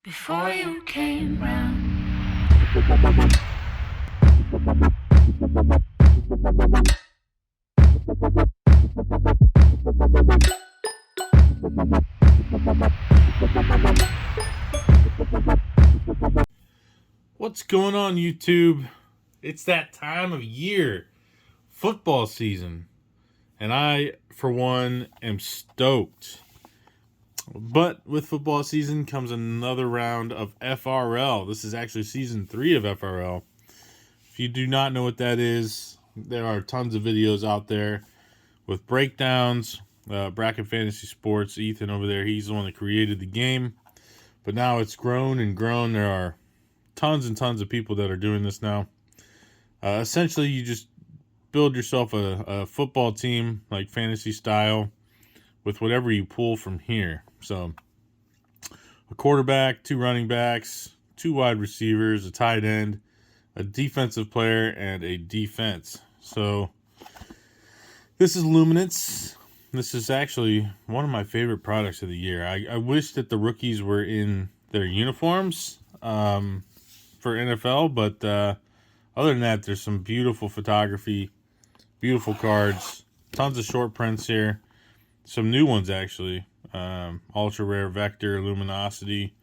before you came round. What's going on, YouTube? It's that time of year, football season, and I, for one, am stoked. But with football season comes another round of FRL. This is actually season 3 of FRL. If you do not know what that is, there are tons of videos out there with breakdowns. Bracket Fantasy Sports, Ethan over there, he's the one that created the game. But now it's grown and grown. There are tons and tons of people that are doing this now. Essentially, you just build yourself a football team, like fantasy style, with whatever you pull from here. So, a quarterback, 2 running backs, 2 wide receivers, a tight end, a defensive player, and a defense. So, this is Luminance. This is actually one of my favorite products of the year. I wish that the rookies were in their uniforms for NFL, but other than that, there's some beautiful photography, beautiful cards, tons of short prints here, some new ones actually, ultra rare vector, luminosity,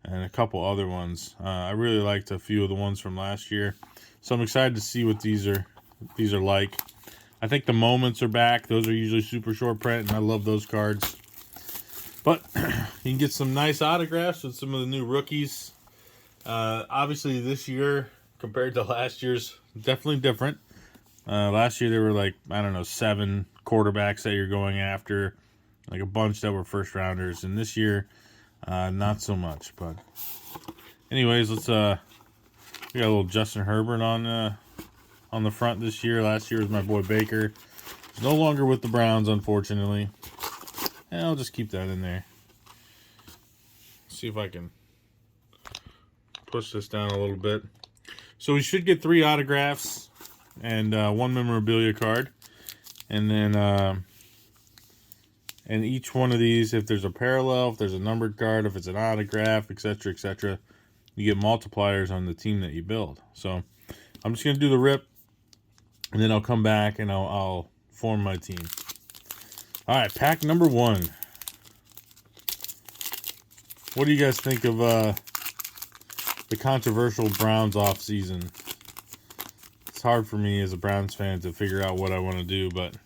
and a couple other ones. I really liked a few of the ones from last year, so I'm excited to see what these are like. I think the moments are back. Those are usually super short print, and I love those cards. But you can get some nice autographs with some of the new rookies. Obviously, this year compared to last year's, definitely different. Last year, there were like, I don't know, 7 quarterbacks that you're going after, like a bunch that were first rounders. And this year, not so much. But anyways, we got a little Justin Herbert on the front this year. Last year was my boy Baker. He's no longer with the Browns, unfortunately. And I'll just keep that in there. See if I can push this down a little bit. So we should get 3 autographs and 1 memorabilia card. And then and each one of these, if there's a parallel, if there's a numbered card, if it's an autograph, etc., you get multipliers on the team that you build. So I'm just going to do the rip, and then I'll come back and I'll form my team. All right, pack number 1. What do you guys think of the controversial Browns off season? It's hard for me as a Browns fan to figure out what I want to do, but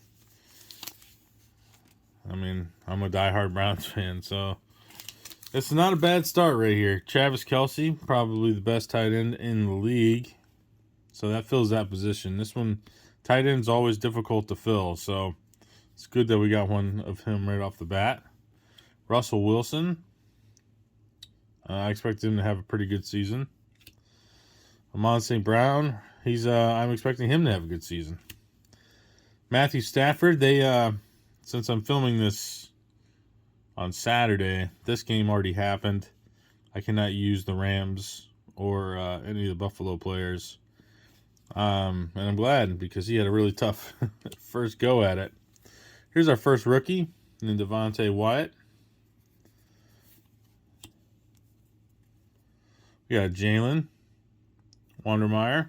I mean, I'm a diehard Browns fan, so it's not a bad start right here. Travis Kelce, probably the best tight end in the league, so that fills that position. This one, tight end's always difficult to fill, so it's good that we got one of him right off the bat. Russell Wilson, I expect him to have a pretty good season. Amon St. Brown, I'm expecting him to have a good season. Matthew Stafford, since I'm filming this on Saturday, this game already happened. I cannot use the Rams or any of the Buffalo players. And I'm glad because he had a really tough first go at it. Here's our first rookie, and then Devontae Wyatt. We got Jalen Wandermeyer.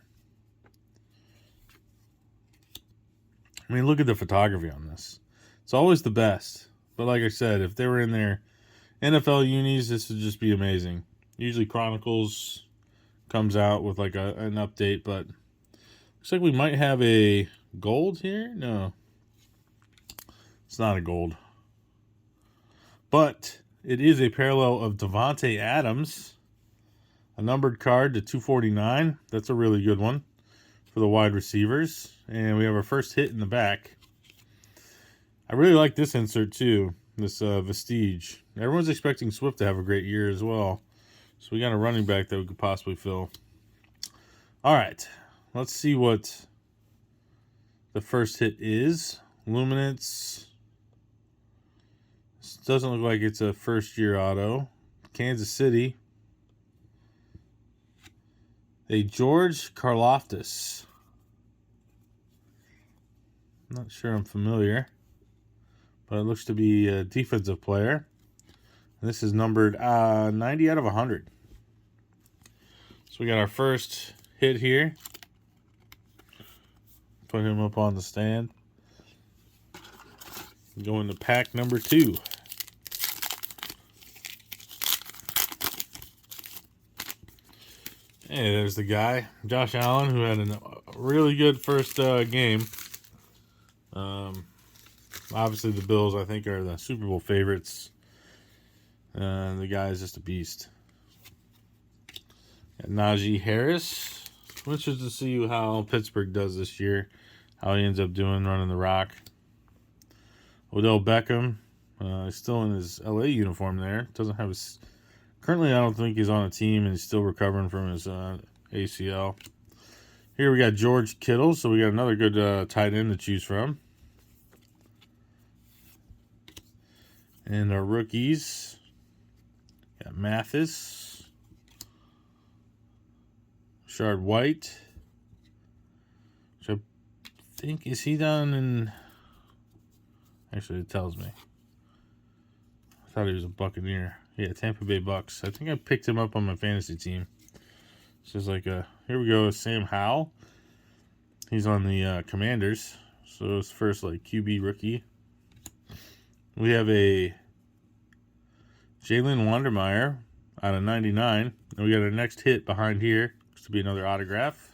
I mean, look at the photography on this. It's always the best. But like I said, if they were in their NFL unis, this would just be amazing. Usually Chronicles comes out with like an update, but looks like we might have a gold here. No, it's not a gold. But it is a parallel of Devontae Adams. A numbered card to 249. That's a really good one for the wide receivers. And we have our first hit in the back. I really like this insert too, this Vestige. Everyone's expecting Swift to have a great year as well. So we got a running back that we could possibly fill. All right, let's see what the first hit is. Luminance. This doesn't look like it's a first-year auto. Kansas City. A George Karlaftis. Not sure I'm familiar, but it looks to be a defensive player. This is numbered 90 out of 100. So we got our first hit here. Put him up on the stand. Going to pack number 2. Hey, there's the guy, Josh Allen, who had a really good first game. Obviously, the Bills, I think, are the Super Bowl favorites. The guy is just a beast. Got Najee Harris. I'm interested to see how Pittsburgh does this year, how he ends up doing running the rock. Odell Beckham, still in his LA uniform there. Doesn't have his. Currently, I don't think he's on a team, and he's still recovering from his ACL. Here we got George Kittle, so we got another good tight end to choose from. And our rookies, got Mathis, Shard White, which I think, is he down in, actually it tells me. I thought he was a Buccaneer. Yeah, Tampa Bay Bucks. I think I picked him up on my fantasy team. It's just like here we go, Sam Howell. He's on the Commanders, so it's first like QB rookie. We have a Jalen Wandermeyer out of 99. And we got our next hit behind here. This will be another autograph.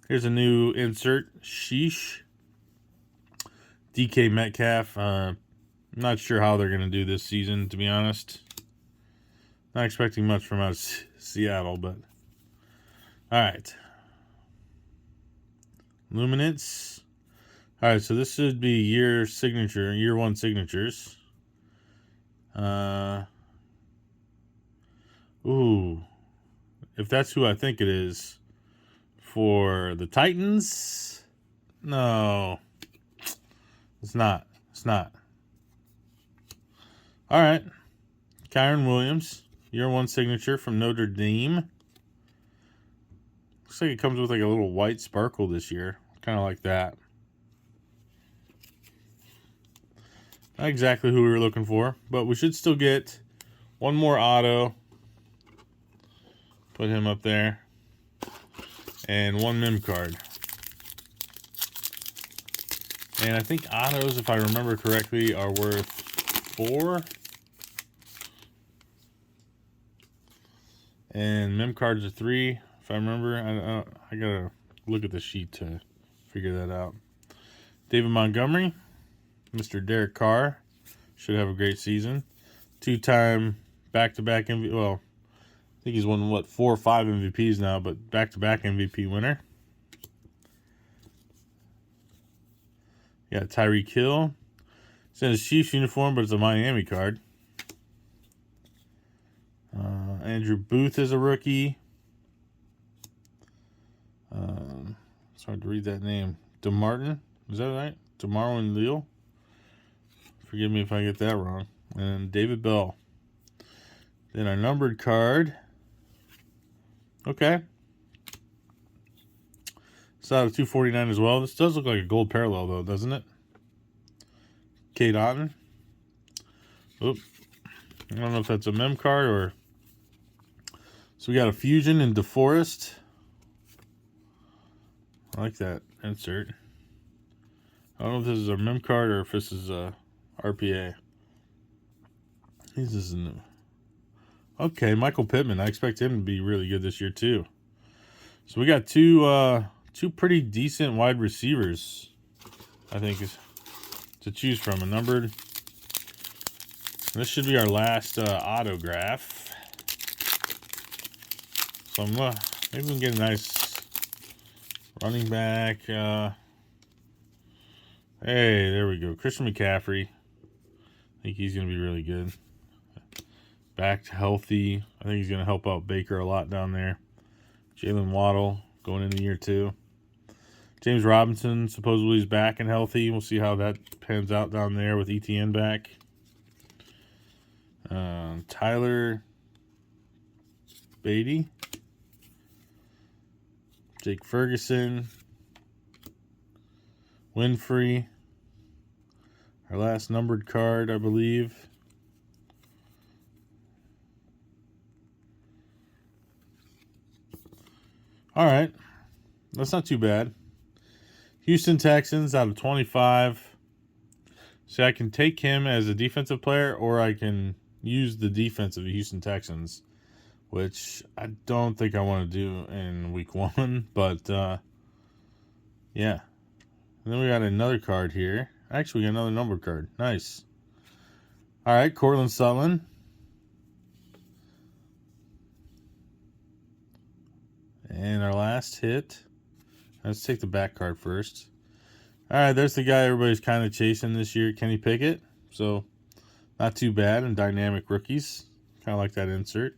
Here's a new insert. Sheesh. DK Metcalf. Not sure how they're going to do this season, to be honest. Not expecting much from out of Seattle, but... Alright. Luminance. Alright, so this should be year one signatures. Ooh. If that's who I think it is. For the Titans? No. It's not. It's not. Alright. Kyron Williams. Year one signature from Notre Dame. Looks like it comes with like a little white sparkle this year. Kind of like that. Not exactly who we were looking for, but we should still get one more auto. Put him up there. And one mem card. And I think autos, if I remember correctly, are worth 4. And mem cards are 3, if I remember. I gotta look at the sheet to figure that out. David Montgomery. Mr. Derek Carr should have a great season. 2-time back-to-back MVP. Well, I think he's won, 4 or 5 MVPs now, but back-to-back MVP winner. You got Tyreek Hill. It's in his Chiefs uniform, but it's a Miami card. Andrew Booth is a rookie. It's hard to read that name. DeMartin. Is that right? DeMarwin Leal. Forgive me if I get that wrong. And David Bell. Then our numbered card. Okay. It's out of 249 as well. This does look like a gold parallel, though, doesn't it? Kate Otten. Oop. I don't know if that's a mem card or... So we got a Fusion in DeForest. I like that insert. I don't know if this is a mem card or if this is a RPA. This is new. Okay, Michael Pittman. I expect him to be really good this year too. So we got two pretty decent wide receivers, I think, to choose from. A numbered. This should be our last autograph. So maybe we can get a nice running back. Hey, there we go. Christian McCaffrey. I think he's going to be really good. Back to healthy. I think he's going to help out Baker a lot down there. Jalen Waddle going into year 2. James Robinson supposedly is back and healthy. We'll see how that pans out down there with ETN back. Tyler Beatty. Jake Ferguson. Winfrey. Our last numbered card, I believe. All right. That's not too bad. Houston Texans out of 25. See, I can take him as a defensive player, or I can use the defense of the Houston Texans, which I don't think I want to do in week 1. But, yeah. And then we got another card here. Actually, we got another number card. Nice. All right, Cortland Sutton. And our last hit. Let's take the back card first. All right, there's the guy everybody's kind of chasing this year, Kenny Pickett. So, not too bad in dynamic rookies. Kind of like that insert.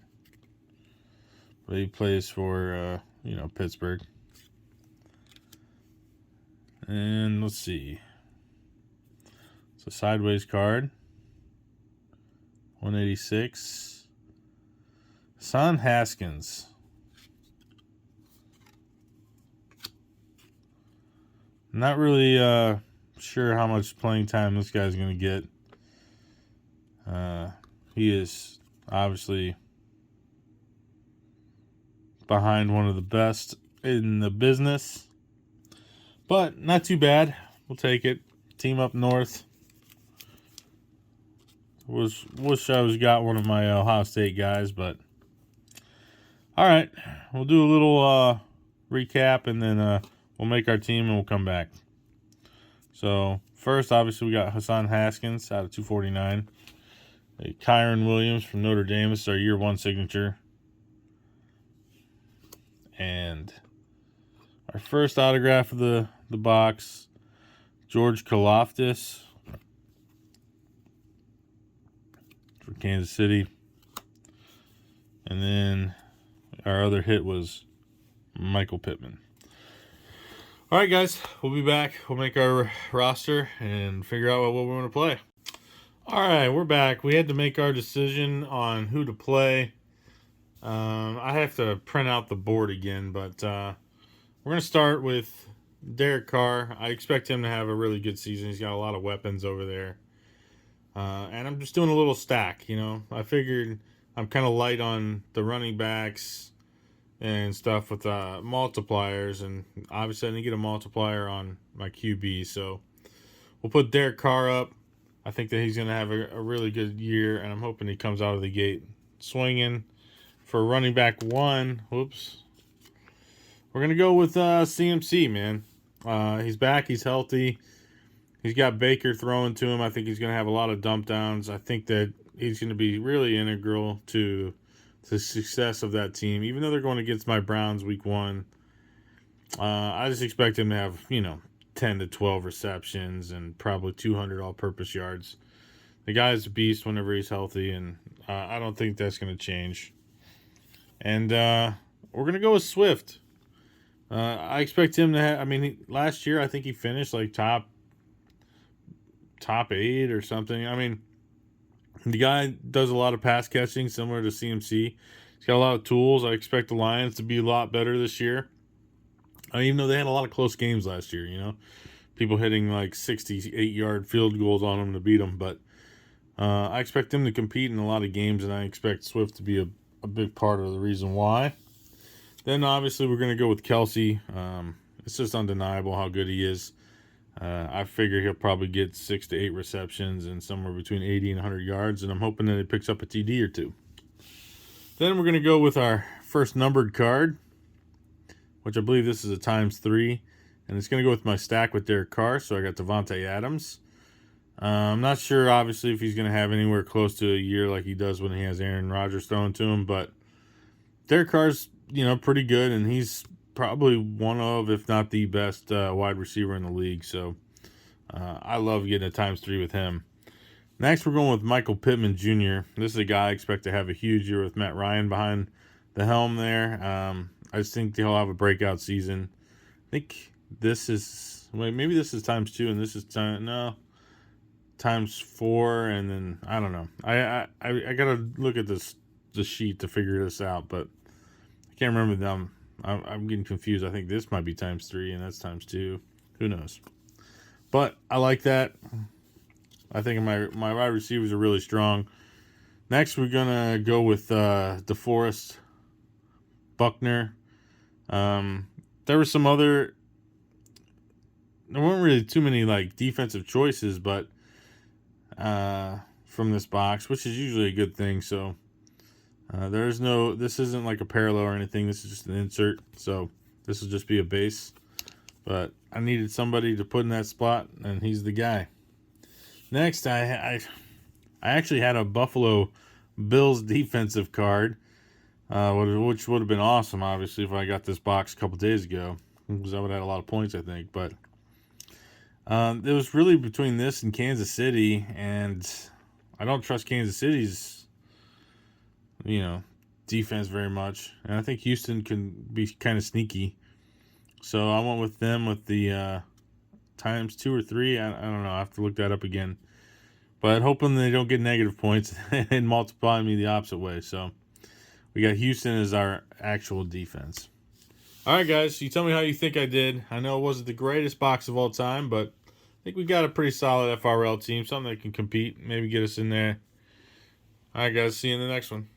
But he plays for, Pittsburgh. And let's see. It's a sideways card. 186. Son Haskins. Not really sure how much playing time this guy's going to get. He is obviously behind one of the best in the business. But not too bad. We'll take it. Team up north. Wish I was got one of my Ohio State guys, but all right. We'll do a little recap, and then we'll make our team, and we'll come back. So, first, obviously, we got Hassan Haskins out of 249. Kyron Williams from Notre Dame. This is our year 1 signature. And our first autograph of the box, George Karlaftis for Kansas City. And then our other hit was Michael Pittman. All right, guys, we'll be back. We'll make our roster and figure out what we want to play. All right, we're back. We had to make our decision on who to play. I have to print out the board again, but we're going to start with Derek Carr. I expect him to have a really good season. He's got a lot of weapons over there. And I'm just doing a little stack, I figured I'm kind of light on the running backs and stuff with multipliers, and obviously I didn't get a multiplier on my QB, so we'll put Derek Carr up. I think that he's going to have a really good year, and I'm hoping he comes out of the gate swinging. For running back 1, whoops, we're going to go with CMC, man. He's back, he's healthy, he's got Baker throwing to him. I think he's going to have a lot of dump downs. I think that he's going to be really integral to the success of that team, even though they're going against my Browns week 1. I just expect him to have, 10 to 12 receptions and probably 200 all-purpose yards. The guy's a beast whenever he's healthy, and I don't think that's going to change. And we're going to go with Swift. I expect him to have, last year I think he finished like top 8 or something. The guy does a lot of pass catching, similar to CMC. He's got a lot of tools. I expect the Lions to be a lot better this year. Even though they had a lot of close games last year, people hitting like 68-yard field goals on them to beat them. But I expect them to compete in a lot of games, and I expect Swift to be a big part of the reason why. Then obviously we're going to go with Kelsey. It's just undeniable how good he is. I figure he'll probably get 6 to 8 receptions and somewhere between 80 and 100 yards, and I'm hoping that he picks up a TD or 2. Then we're going to go with our first numbered card, which I believe this is a ×3, and it's going to go with my stack with Derek Carr, so I got Devontae Adams. I'm not sure, obviously, if he's going to have anywhere close to a year like he does when he has Aaron Rodgers throwing to him, but Derek Carr's, pretty good, and he's probably one of, if not the best wide receiver in the league. So I love getting a ×3 with him. Next, we're going with Michael Pittman Jr. This is a guy I expect to have a huge year with Matt Ryan behind the helm there. I just think he'll have a breakout season. I think this is, maybe this is ×2 and this is ×4, and then I don't know. I gotta look at the sheet to figure this out, but I can't remember them. I'm getting confused. I think this might be ×3 and that's ×2. Who knows? But I like that. I think my wide receivers are really strong. Next, we're going to go with DeForest Buckner. There were some other. There weren't really too many like defensive choices, but from this box, which is usually a good thing. So there's no. This isn't like a parallel or anything. This is just an insert. So this will just be a base. But I needed somebody to put in that spot, and he's the guy. Next, I actually had a Buffalo Bills defensive card, which would have been awesome, obviously, if I got this box a couple days ago, because I would have had a lot of points, I think. But it was really between this and Kansas City, and I don't trust Kansas City's, defense very much, and I think Houston can be kind of sneaky. So I went with them with the times 2 or 3. I don't know. I have to look that up again. But hoping they don't get negative points and multiply me the opposite way. So we got Houston as our actual defense. All right, guys. You tell me how you think I did. I know it wasn't the greatest box of all time, but I think we got a pretty solid FRL team. Something that can compete. Maybe get us in there. All right, guys. See you in the next one.